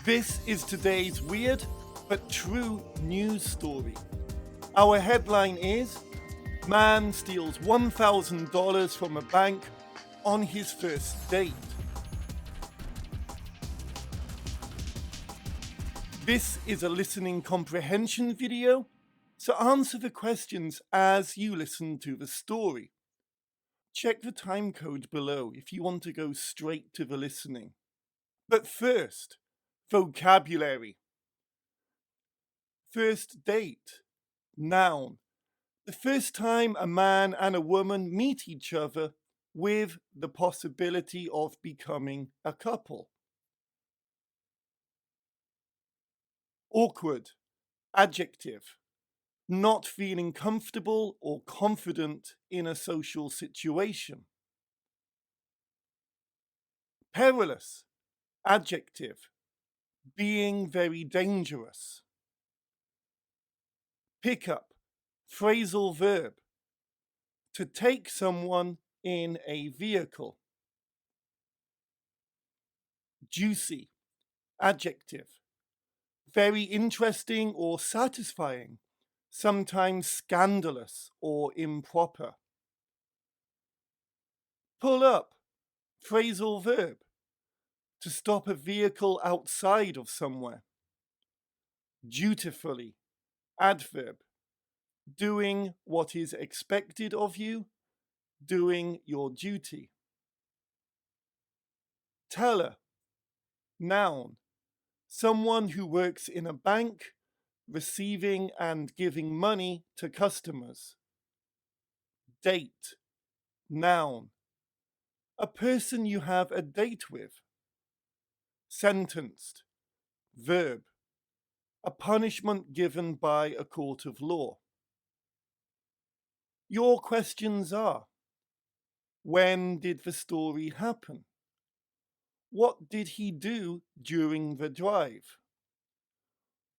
This is today's weird but true news story. Our headline is Man steals $1,000 from a bank on his first date. This is a listening comprehension video, so answer the questions as you listen to the story. Check the time code below if you want to go straight to the listening. But first, vocabulary. First date. Noun. The first time a man and a woman meet each other with the possibility of becoming a couple. Awkward. Adjective. Not feeling comfortable or confident in a social situation. Perilous. Adjective. Being very dangerous. Pick up. Phrasal verb. To take someone in a vehicle. Juicy. Adjective. Very interesting or satisfying, sometimes scandalous or improper. Pull up. Phrasal verb. To stop a vehicle outside of somewhere. Dutifully. Adverb. Doing what is expected of you, doing your duty. Teller. Noun. Someone who works in a bank, receiving and giving money to customers. Date. Noun. A person you have a date with. Sentenced. Verb. A punishment given by a court of law. Your questions are: when did the story happen? What did he do during the drive?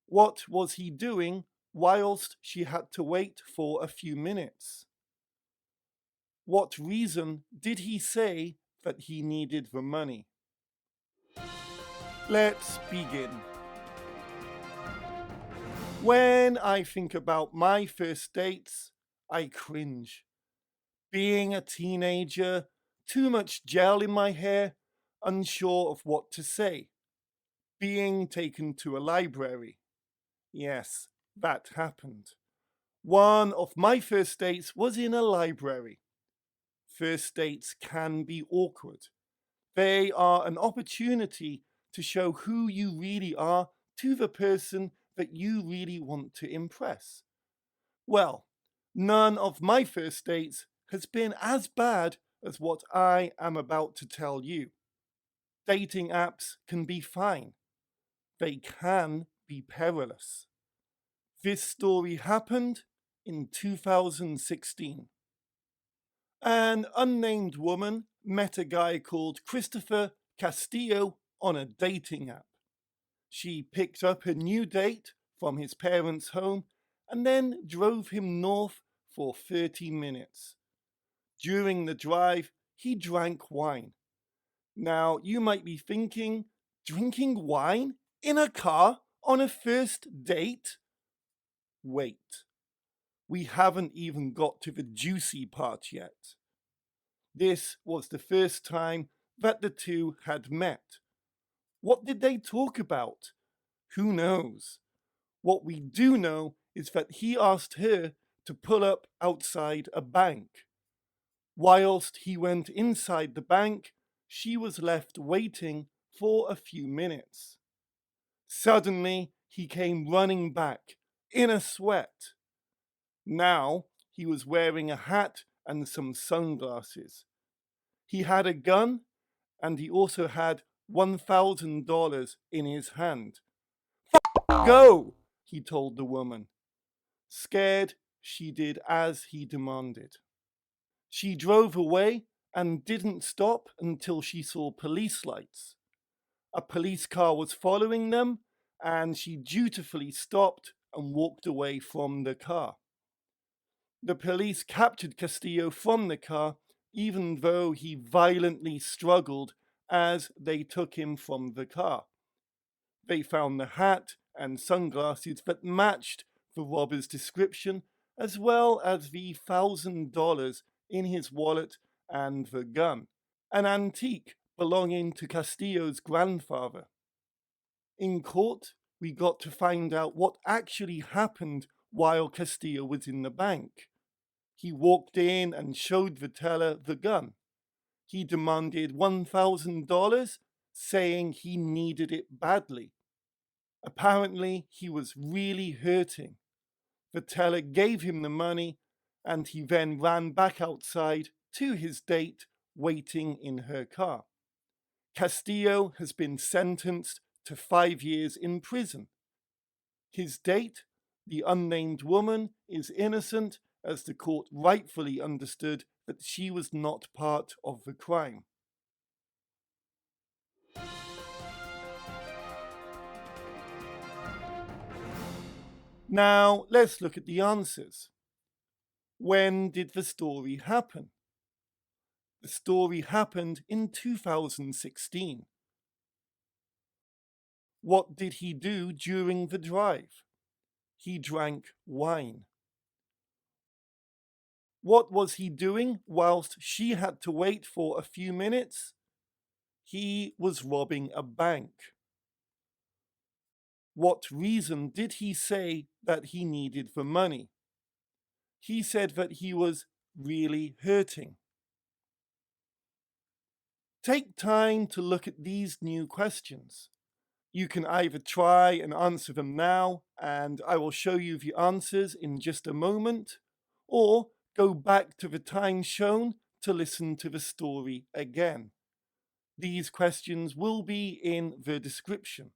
What was he doing whilst she had to wait for a few minutes? What reason did he say that he needed the money? Let's begin. When I think about my first dates, I cringe. Being a teenager, too much gel in my hair, unsure of what to say. Being taken to a library. Yes, that happened. One of my first dates was in a library. First dates can be awkward. They are an opportunity to show who you really are to the person that you really want to impress. Well, none of my first dates has been as bad as what I am about to tell you. Dating apps can be fine. They can be perilous. This story happened in 2016. An unnamed woman met a guy called Christopher Castillo on a dating app. She picked up a new date from his parents' home and then drove him north for 30 minutes. During the drive, he drank wine. Now, you might be thinking, drinking wine in a car on a first date? Wait, we haven't even got to the juicy part yet. This was the first time that the two had met. What did they talk about? Who knows? What we do know is that he asked her to pull up outside a bank. Whilst he went inside the bank, she was left waiting for a few minutes. Suddenly, he came running back, in a sweat. Now, he was wearing a hat and some sunglasses. He had a gun, and he also had $1,000 in his hand. Go, he told the woman. Scared, she did as he demanded. She drove away and didn't stop until she saw police lights. A police car was following them, and she dutifully stopped and walked away from the car. The police captured Castillo from the car, even though he violently struggled as they took him from the car. They found the hat and sunglasses that matched the robber's description, as well as the $1,000 in his wallet and the gun, an antique belonging to Castillo's grandfather. In court, we got to find out what actually happened while Castillo was in the bank. He walked in and showed the teller the gun. He demanded $1,000, saying he needed it badly. Apparently, he was really hurting. The teller gave him the money, and he then ran back outside to his date, waiting in her car. Castillo has been sentenced to 5 years in prison. His date, the unnamed woman, is innocent, as the court rightfully understood that she was not part of the crime. Now, let's look at the answers. When did the story happen? The story happened in 2016. What did he do during the drive? He drank wine. What was he doing whilst she had to wait for a few minutes? He was robbing a bank. What reason did he say that he needed the money? He said that he was really hurting. Take time to look at these new questions. You can either try and answer them now, and I will show you the answers in just a moment, or go back to the time shown to listen to the story again. These questions will be in the description.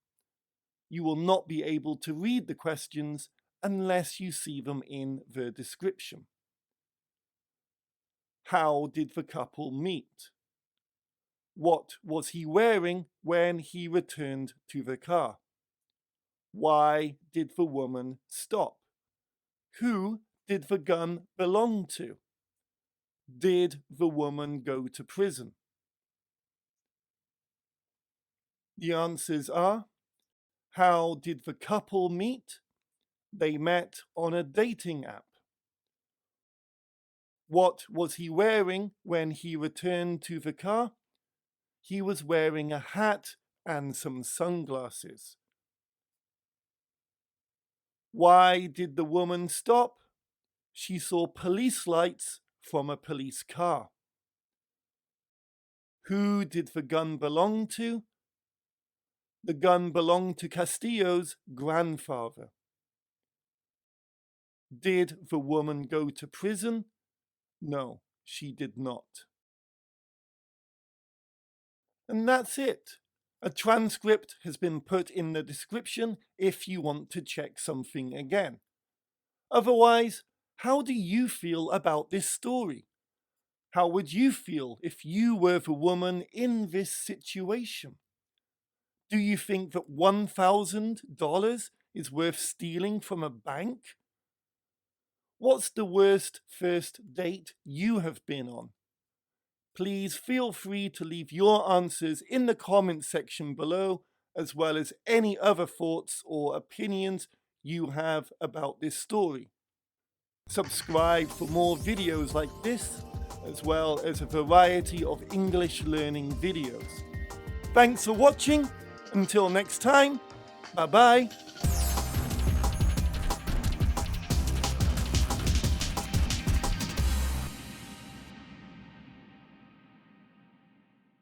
You will not be able to read the questions unless you see them in the description. How did the couple meet? What was he wearing when he returned to the car? Why did the woman stop? Who did the gun belong to? Did the woman go to prison? The answers are: how did the couple meet? They met on a dating app. What was he wearing when he returned to the car? He was wearing a hat and some sunglasses. Why did the woman stop? She saw police lights from a police car. Who did the gun belong to? The gun belonged to Castillo's grandfather. Did the woman go to prison? No, she did not. And that's it. A transcript has been put in the description if you want to check something again. Otherwise, how do you feel about this story? How would you feel if you were the woman in this situation? Do you think that $1,000 is worth stealing from a bank? What's the worst first date you have been on? Please feel free to leave your answers in the comments section below, as well as any other thoughts or opinions you have about this story. Subscribe for more videos like this, as well as a variety of English learning videos. Thanks for watching. Until next time, bye bye.